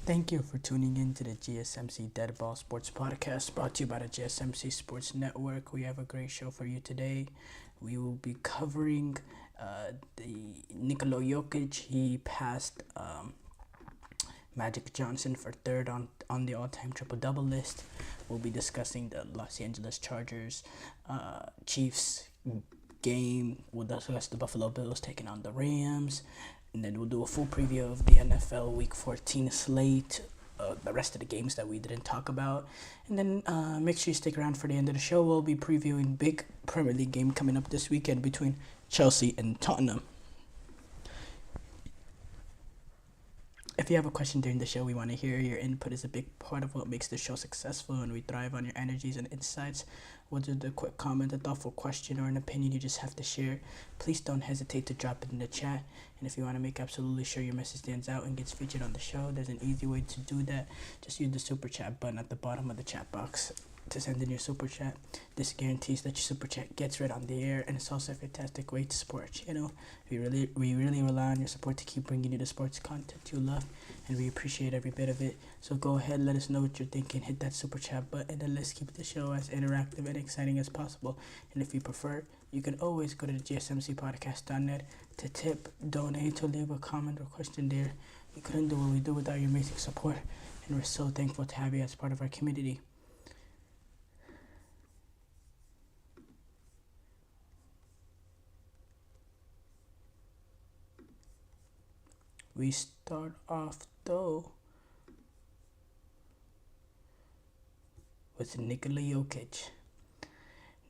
Thank you for tuning in to the GSMC Dead Ball Sports Podcast brought to you by the GSMC Sports Network. We have a great show for you today. We will be covering the Nikola Jokic. He passed Magic Johnson for third on the all-time triple-double list. We'll be discussing the Los Angeles Chargers Chiefs game. We'll discuss the Buffalo Bills taking on the Rams. And then we'll do a full preview of the NFL Week 14 slate, the rest of the games that we didn't talk about. And then make sure you stick around for the end of the show. We'll be previewing big Premier League game coming up this weekend between Chelsea and Tottenham. If you have a question during the show, we want to hear your input. Is a big part of what makes the show successful, and we thrive on your energies and insights. Whether it's a quick comment, a thoughtful question, or an opinion you just have to share, please don't hesitate to drop it in the chat. And if you want to make absolutely sure your message stands out and gets featured on the show, there's an easy way to do that. Just use the super chat button at the bottom of the chat box to send in your super chat. This guarantees that your super chat gets read on the air, and it's also a fantastic way to support our channel. We really rely on your support to keep bringing you the sports content you love, and we appreciate every bit of it. So go ahead, let us know what you're thinking, hit that super chat button, and let's keep the show as interactive and exciting as possible. And if you prefer, you can always go to the gsmcpodcast.net to tip, donate, or leave a comment or question there. We couldn't do what we do without your amazing support, and we're so thankful to have you as part of our community. We start off, though, with Nikola Jokic.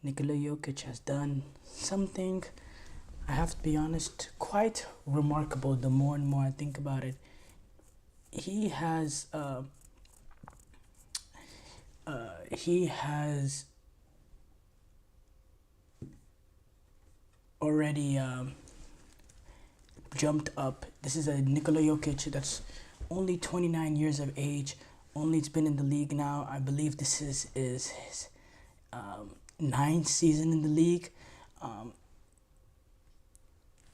Nikola Jokic has done something, I have to be honest, quite remarkable the more and more I think about it. He has already jumped up. This is a Nikola Jokic that's only 29 years of age. Only it's been in the league now. I believe this is his ninth season in the league,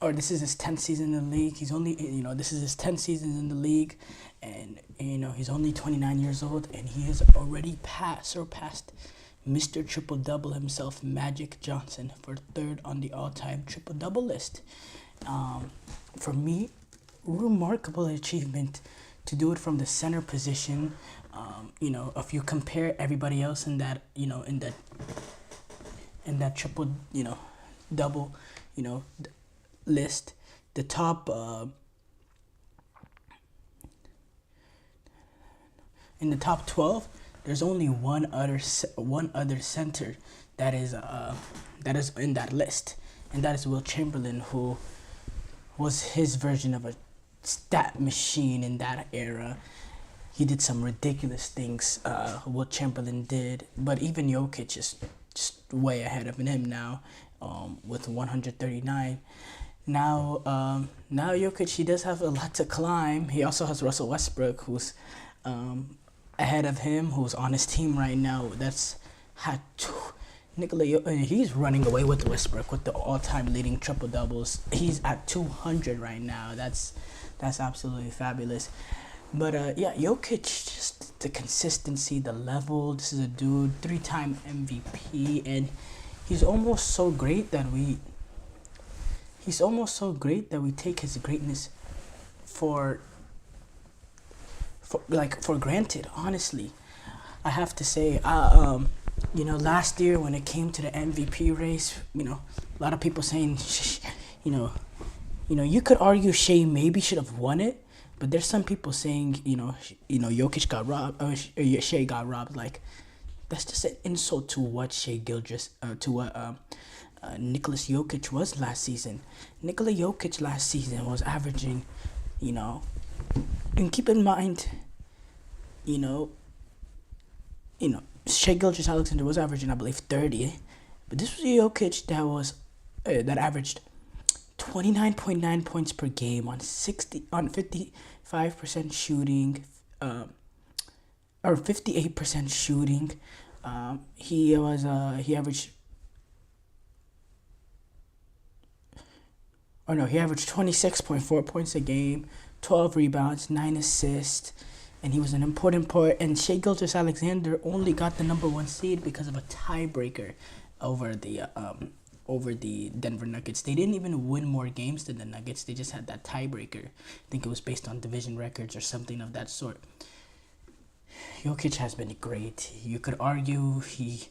or this is his 10th season in the league. He's only, this is his 10th season in the league, and he's only 29 years old, and he has already surpassed Mr. Triple Double himself, Magic Johnson, for third on the all-time triple double list. For me, remarkable achievement to do it from the center position. If you compare everybody else in that, in that triple, double, list, the top, in the top 12, there's only one other center that is in that list, and that is Will Chamberlain, who was his version of a stat machine in that era. He did some ridiculous things, Will Chamberlain did, but even Jokic is just way ahead of him now, with 139. Now Jokic, he does have a lot to climb. He also has Russell Westbrook, who's ahead of him, who's on his team right now. That's had Nikola Jokic, he's running away with Westbrook with the all-time leading triple doubles. He's at 200 right now. That's absolutely fabulous. But Jokic, just the consistency, the level. This is a dude, 3-time MVP, and he's almost so great that we take his greatness for granted. Honestly, I have to say, last year when it came to the MVP race, a lot of people saying, you could argue Shea maybe should have won it, but there's some people saying, Jokic got robbed, or Shea got robbed. Like, that's just an insult to what Nicholas Jokic was last season. Nikola Jokic last season was averaging, and keep in mind, Shea Gilgeous-Alexander was averaging, I believe, 30, but this was a Jokic that averaged 29.9 points per game on 55% shooting, or 58% shooting. He averaged He averaged 26.4 points a game, 12 rebounds, 9 assists, and he was an important part. And Shai Gilgeous-Alexander only got the number 1 seed because of a tiebreaker over the Denver Nuggets. They didn't even win more games than the Nuggets. They just had that tiebreaker. I think it was based on division records or something of that sort. Jokic has been great. You could argue he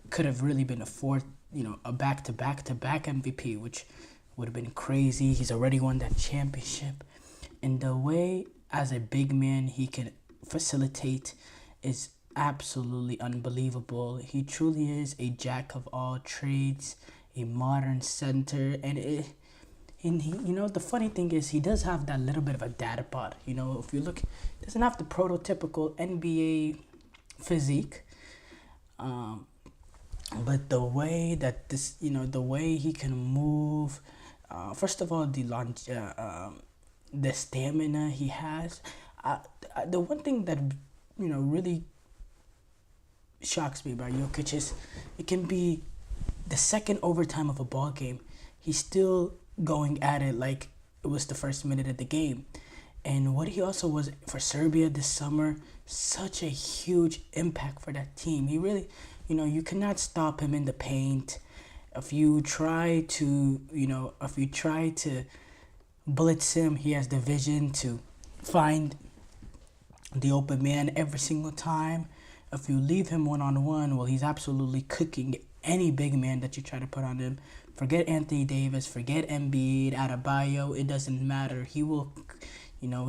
could have really been a back-to-back MVP, which would have been crazy. He's already won that championship. And the way, as a big man, he can facilitate is absolutely unbelievable. He truly is a jack of all trades, a modern center, and the funny thing is he does have that little bit of a data bod. If you look, he doesn't have the prototypical NBA physique, but the way that the way he can move, first of all, the stamina he has. The one thing that really shocks me about Jokic is it can be the second overtime of a ball game. He's still going at it like it was the first minute of the game. And what he also was for Serbia this summer, such a huge impact for that team. He really, you cannot stop him in the paint. If you try to blitz him, he has the vision to find the open man every single time. If you leave him one-on-one, well, he's absolutely cooking any big man that you try to put on him. Forget Anthony Davis, forget Embiid, Adebayo, it doesn't matter. He will,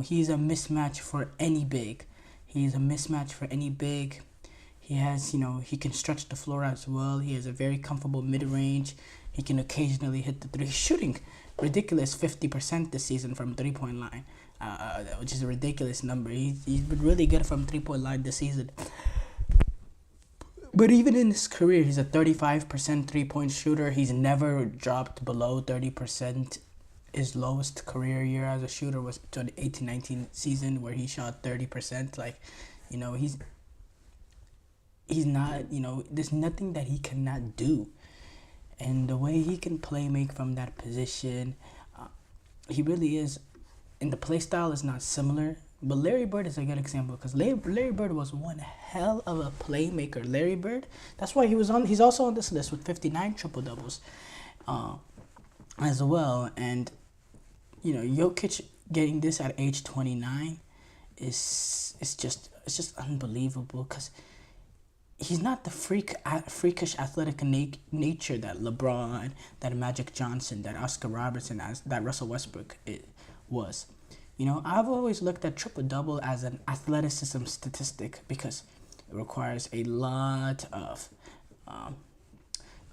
he's a mismatch for any big. He's a mismatch for any big. He has, he can stretch the floor as well. He has a very comfortable mid-range. He can occasionally hit the three. He's shooting ridiculous 50% this season from three-point line, which is a ridiculous number. He's been really good from three-point line this season. But even in his career, he's a 35% three-point shooter. He's never dropped below 30%. His lowest career year as a shooter was 2018-19 season where he shot 30%. He's not, there's nothing that he cannot do. And the way he can play make from that position, he really is. And the play style is not similar. But Larry Bird is a good example because Larry Bird was one hell of a playmaker. Larry Bird, that's why he's also on this list with 59 triple-doubles as well. And, Jokic getting this at age 29 is just unbelievable because he's not the freakish athletic nature that LeBron, that Magic Johnson, that Oscar Robertson, that Russell Westbrook was. I've always looked at triple-double as an athleticism statistic because it requires a lot of...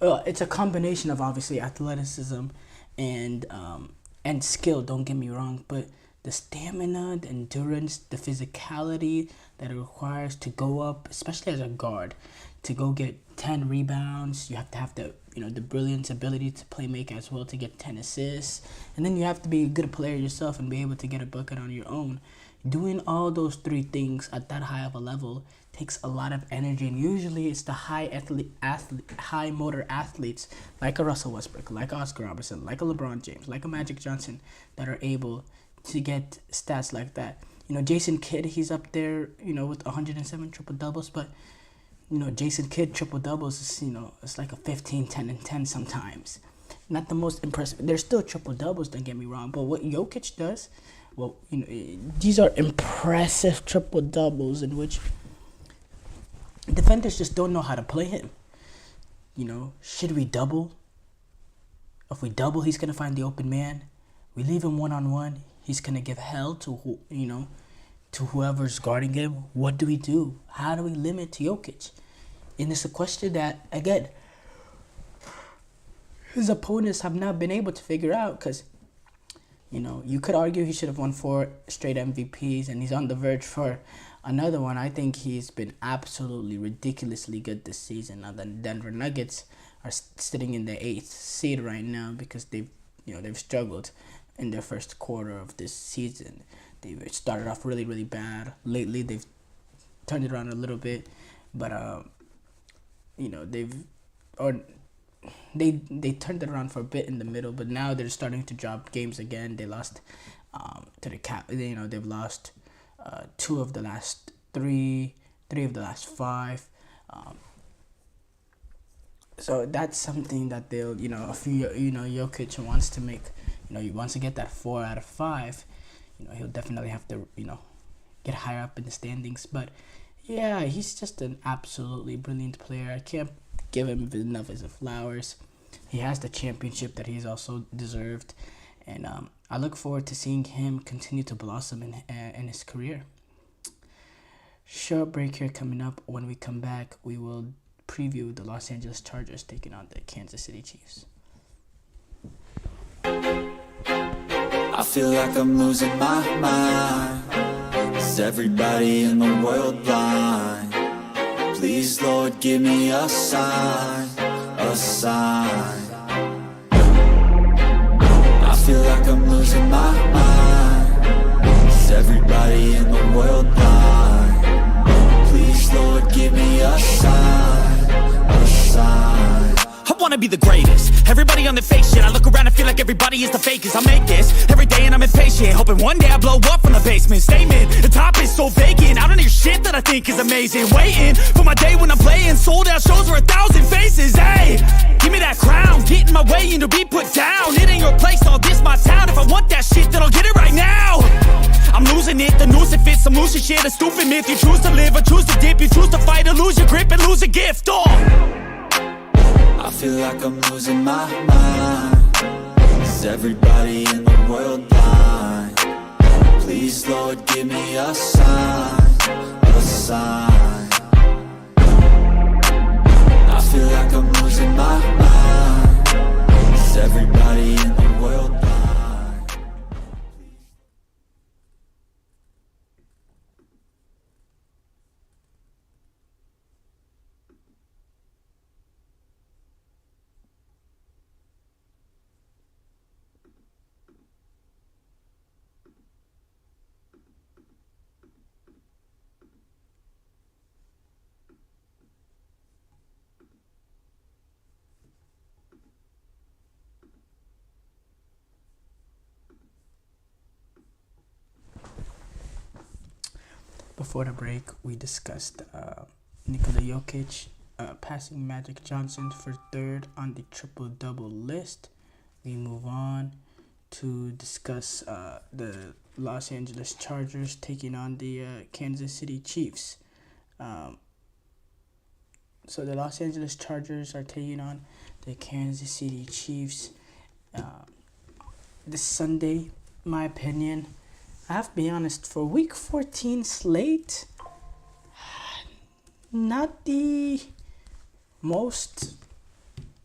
it's a combination of, obviously, athleticism and skill, don't get me wrong, but the stamina, the endurance, the physicality that it requires to go up, especially as a guard, to go get 10 rebounds. You have to have the brilliant ability to play make as well to get 10 assists. And then you have to be a good player yourself and be able to get a bucket on your own. Doing all those three things at that high of a level takes a lot of energy. And usually it's the high motor athletes like a Russell Westbrook, like Oscar Robertson, like a LeBron James, like a Magic Johnson that are able to get stats like that. Jason Kidd, he's up there, with 107 triple-doubles, but Jason Kidd triple-doubles is, it's like a 15, 10, and 10 sometimes. Not the most impressive. They're still triple-doubles, don't get me wrong. But what Jokic does, these are impressive triple-doubles in which defenders just don't know how to play him. Should we double? If we double, he's going to find the open man. We leave him one-on-one. He's going to give hell to whoever's guarding him. What do we do? How do we limit Jokic? And it's a question that, again, his opponents have not been able to figure out because, you could argue he should have won 4 straight MVPs and he's on the verge for another one. I think he's been absolutely ridiculously good this season. Now the Denver Nuggets are sitting in the 8th seed right now because they've struggled in their first quarter of this season. They started off really, really bad. Lately, they've turned it around a little bit, but they turned it around for a bit in the middle, but now they're starting to drop games again. They lost to the Cap. They've lost two of the last three of the last five. So that's something that they'll, if Jokic wants to make, he wants to get that 4 out of 5, he'll definitely have to, get higher up in the standings. But yeah, he's just an absolutely brilliant player. I can't give him enough as a flowers. He has the championship that he's also deserved, and I look forward to seeing him continue to blossom in his career. Short break here coming up. When we come back, we will preview the Los Angeles Chargers taking on the Kansas City Chiefs. I feel like I'm losing my mind. Is everybody in the world blind? Please, Lord, give me a sign, a sign. I feel like I'm losing my mind. Is everybody in the world blind? Please, Lord, give me a sign, a sign. I wanna be the greatest. Everybody on the fake shit. I look around and feel like everybody is the fakest. I make this every day and I'm impatient, hoping one day I blow up from the basement. Statement, the top is so vacant. I don't hear shit that I think is amazing. Waiting for my day when I'm playing sold out shows for 1,000 faces. Hey, give me that crown, get in my way and to be put down. It ain't your place, all this my town. If I want that shit, then I'll get it right now. I'm losing it, the noose it fits. I'm losing shit, a stupid myth. You choose to live or choose to dip. You choose to fight or lose your grip and lose a gift. I feel like I'm losing my mind. Is everybody in the world blind? Please, Lord, give me a sign, a sign. I feel like I'm losing my mind. Is everybody in the world blind? Before the break, we discussed Nikola Jokic passing Magic Johnson for third on the triple-double list. We move on to discuss the Los Angeles Chargers taking on the Kansas City Chiefs. So the Los Angeles Chargers are taking on the Kansas City Chiefs this Sunday. My opinion, I have to be honest, for Week 14 slate, not the most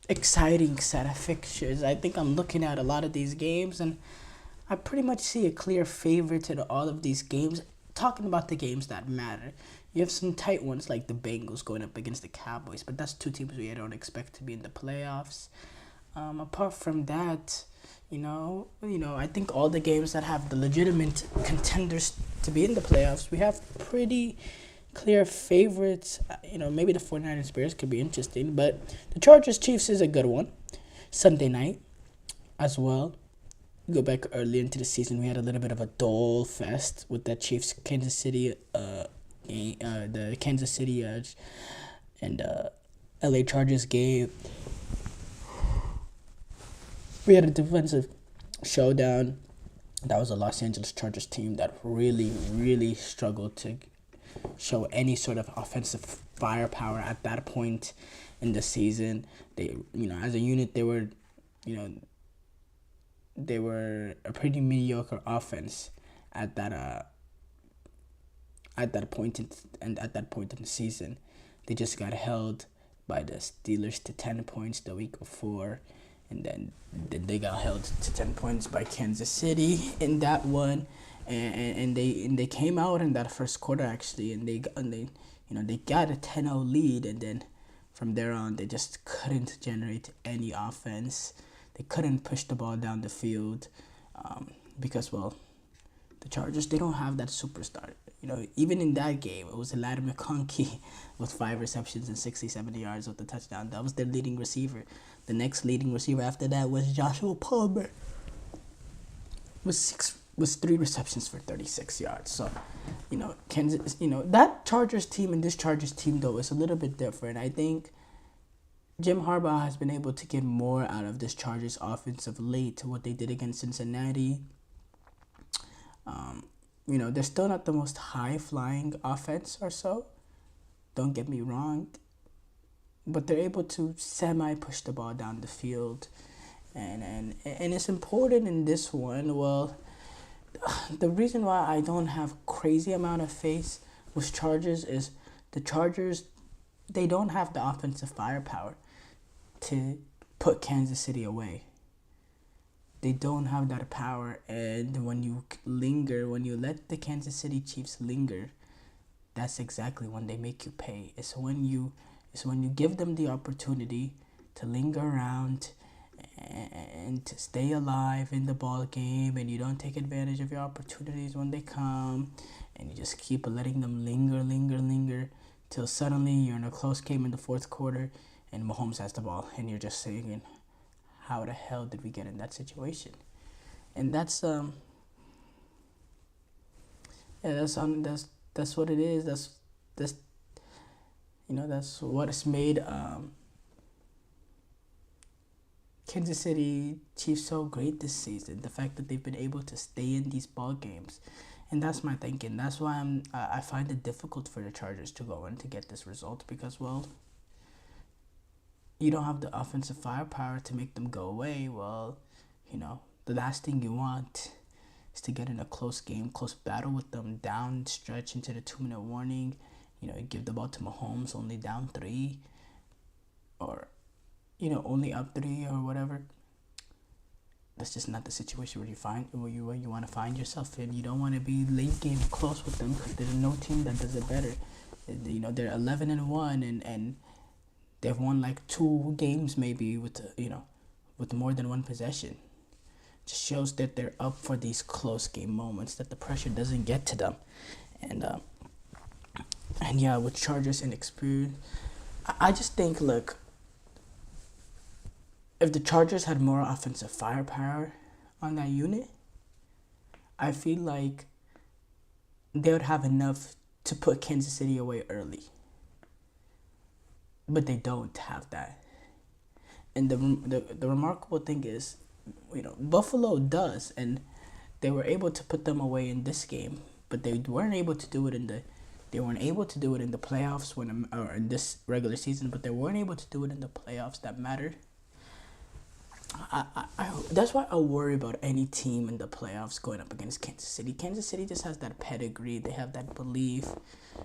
exciting set of fixtures. I think I'm looking at a lot of these games, and I pretty much see a clear favorite in all of these games. Talking about the games that matter, you have some tight ones like the Bengals going up against the Cowboys, but that's two teams we don't expect to be in the playoffs. Apart from that, I think all the games that have the legitimate contenders to be in the playoffs, we have pretty clear favorites. Maybe the 49ers Bears could be interesting, but the Chargers Chiefs is a good one. Sunday night as well. Go back early into the season, we had a little bit of a dull fest with that Chiefs Kansas City the Kansas City and LA Chargers game. We had a defensive showdown. That was a Los Angeles Chargers team that really, really struggled to show any sort of offensive firepower at that point in the season. They, as a unit, they were a pretty mediocre offense at that point in the season. They just got held by the Steelers to 10 points the week before. And then they got held to 10 points by Kansas City in that one, and they came out in that first quarter actually, and they got a 10-0 lead, and then from there on they just couldn't generate any offense. They couldn't push the ball down the field because the Chargers, they don't have that superstar. Even in that game, it was Elijah McConkey with 5 receptions and 60-70 yards with the touchdown. That was their leading receiver. The next leading receiver after that was Joshua Palmer with was 3 receptions for 36 yards. So, Kansas, that Chargers team and this Chargers team, though, is a little bit different. I think Jim Harbaugh has been able to get more out of this Chargers offense of late to what they did against Cincinnati. They're still not the most high-flying offense or so. Don't get me wrong. But they're able to semi-push the ball down the field. And it's important in this one. Well, the reason why I don't have crazy amount of faith with Chargers is the Chargers, they don't have the offensive firepower to put Kansas City away. They don't have that power, and when you let the Kansas City Chiefs linger, that's exactly when they make you pay. It's when you give them the opportunity to linger around and to stay alive in the ball game, and you don't take advantage of your opportunities when they come, and you just keep letting them linger till suddenly you're in a close game in the fourth quarter and Mahomes has the ball, and you're just saying, how the hell did we get in that situation? And that's what it is. That's what has made Kansas City Chiefs so great this season. The fact that they've been able to stay in these ball games. And that's my thinking. That's why I find it difficult for the Chargers to go in to get this result because, well, you don't have the offensive firepower to make them go away. Well, the last thing you want is to get in a close game, close battle with them, down stretch into the 2-minute warning. Give the ball to Mahomes, only down 3, or only up 3 or whatever. That's just not the situation where you want to find yourself in. You don't want to be late game close with them because there's no team that does it better. They're 11-1 and they've won like 2 games maybe with more than one possession. Just shows that they're up for these close game moments, that the pressure doesn't get to them. And yeah, with Chargers inexperience, I just think, look, if the Chargers had more offensive firepower on that unit, I feel like they would have enough to put Kansas City away early. But they don't have that. And the remarkable thing is, Buffalo does, and they were able to put them away in this game, but they weren't able to do it in the playoffs or in this regular season, but they weren't able to do it in the playoffs that mattered. That's why I worry about any team in the playoffs going up against Kansas City. Kansas City just has that pedigree. They have that belief.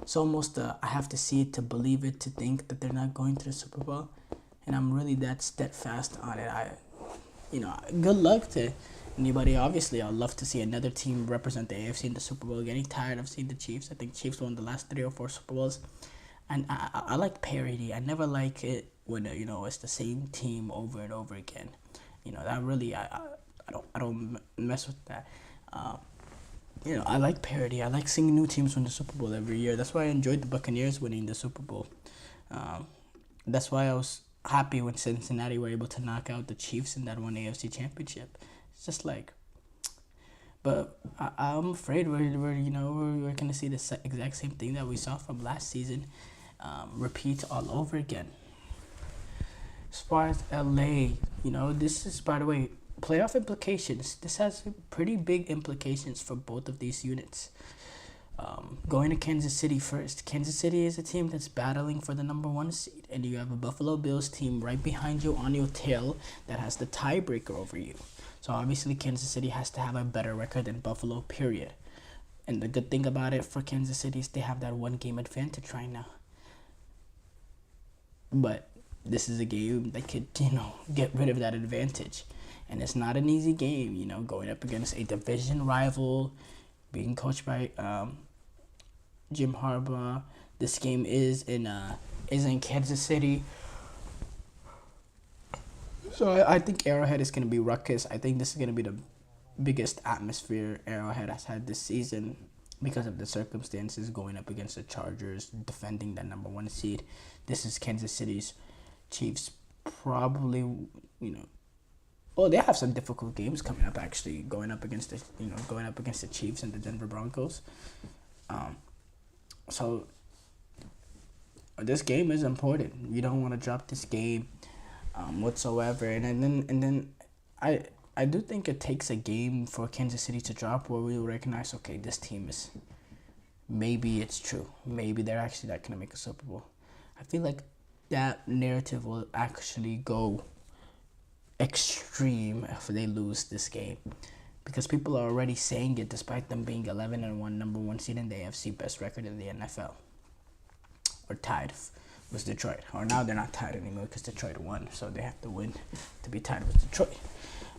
It's almost I have to see it to believe it, to think that they're not going to the Super Bowl. And I'm really that steadfast on it. Good luck to anybody. Obviously, I'd love to see another team represent the AFC in the Super Bowl. Getting tired of seeing the Chiefs. I think Chiefs won the last 3 or 4 Super Bowls. And I like parity. I never like it when, it's the same team over and over again. That really, I don't mess with that. I like parity. I like seeing new teams win the Super Bowl every year. That's why I enjoyed the Buccaneers winning the Super Bowl. That's why I was happy when Cincinnati were able to knock out the Chiefs in that one AFC championship. It's just like, but I'm afraid we're gonna see the exact same thing that we saw from last season, repeat all over again. As far as LA, this is, by the way, playoff implications. This has pretty big implications for both of these units. Going to Kansas City first. Kansas City is a team that's battling for the number 1 seed, and you have a Buffalo Bills team right behind you on your tail that has the tiebreaker over you. So obviously Kansas City has to have a better record than Buffalo, period. And the good thing about it for Kansas City is they have that 1-game advantage right now. But this is a game that could, get rid of that advantage. And it's not an easy game, going up against a division rival, being coached by Jim Harbaugh. This game is in Kansas City. So I think Arrowhead is going to be ruckus. I think this is going to be the biggest atmosphere Arrowhead has had this season because of the circumstances, going up against the Chargers, defending that number 1 seed. This is Kansas City's Chiefs probably, Well, they have some difficult games coming up. Actually, going up against the Chiefs and the Denver Broncos. So this game is important. You don't want to drop this game whatsoever. And then I do think it takes a game for Kansas City to drop where we will recognize, okay, this team is, maybe it's true. Maybe they're actually not going to make a Super Bowl. I feel like that narrative will actually go extreme if they lose this game, because people are already saying it despite them being 11-1, number 1 seed in the AFC, best record in the NFL, or tied with Detroit. Or now they're not tied anymore because Detroit won, so they have to win to be tied with Detroit.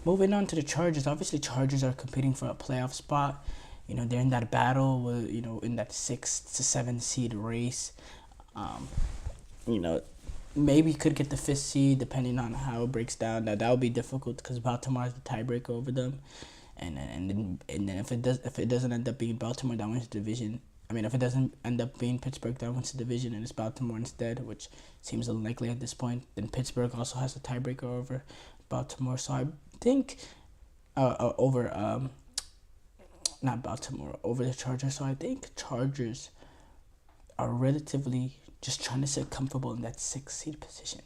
Moving on to the Chargers. Obviously, Chargers are competing for a playoff spot. They're in that battle with, in that 6 to 7 seed race. Maybe could get the 5th seed depending on how it breaks down. Now that would be difficult because Baltimore is the tiebreaker over them, and then if it doesn't end up being Baltimore, that wins the division. I mean, if it doesn't end up being Pittsburgh, that wins the division, and it's Baltimore instead, which seems unlikely at this point. Then Pittsburgh also has a tiebreaker over Baltimore, so I think over the Chargers. So I think Chargers are relatively just trying to sit comfortable in that 6th seed position,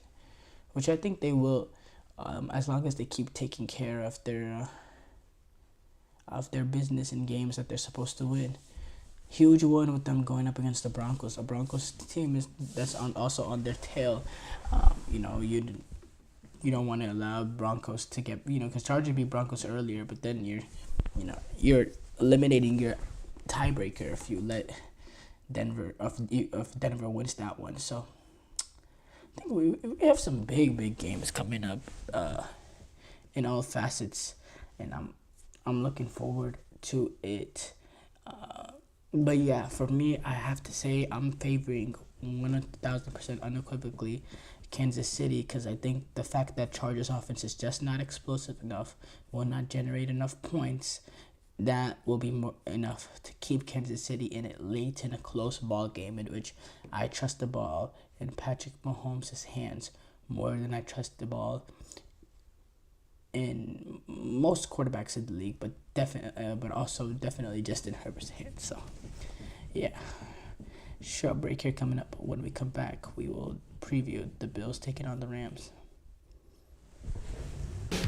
which I think they will, as long as they keep taking care of their business in games that they're supposed to win. Huge one with them going up against the Broncos. A Broncos team that's also on their tail. You don't want to allow Broncos to get, because Chargers beat Broncos earlier, but then you're eliminating your tiebreaker if you let Denver wins that one. So I think we have some big games coming up in all facets, and I'm looking forward to it. But yeah, for me, I have to say I'm favoring 1,000% unequivocally Kansas City, because I think the fact that Chargers offense is just not explosive enough, will not generate enough points, that will be more enough to keep Kansas City in it late in a close ball game in which I trust the ball in Patrick Mahomes' hands more than I trust the ball in most quarterbacks in the league, but also definitely Justin Herbert's hands. So yeah, short break here coming up. When we come back, we will preview the Bills taking on the Rams.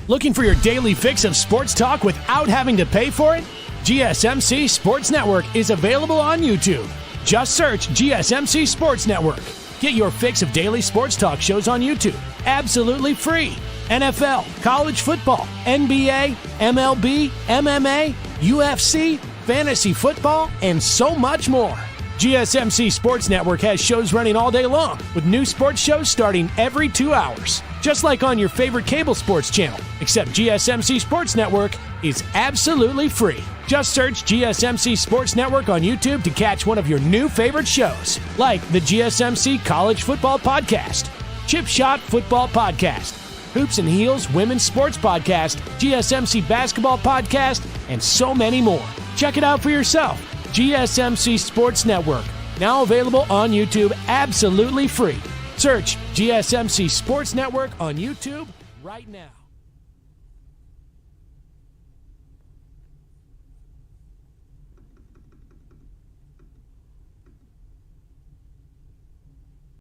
Looking for your daily fix of sports talk without having to pay for it? GSMC Sports Network is available on YouTube. Just search GSMC Sports Network. Get your fix of daily sports talk shows on YouTube, absolutely free. NFL, college football, NBA, MLB, MMA, UFC, fantasy football, and so much more. GSMC Sports Network has shows running all day long, with new sports shows starting every 2 hours. Just like on your favorite cable sports channel, except GSMC Sports Network is absolutely free. Just search GSMC Sports Network on YouTube to catch one of your new favorite shows, like the GSMC College Football Podcast, Chip Shot Football Podcast, Hoops and Heels Women's Sports Podcast, GSMC Basketball Podcast, and so many more. Check it out for yourself. GSMC Sports Network, now available on YouTube absolutely free. Search GSMC Sports Network on YouTube right now.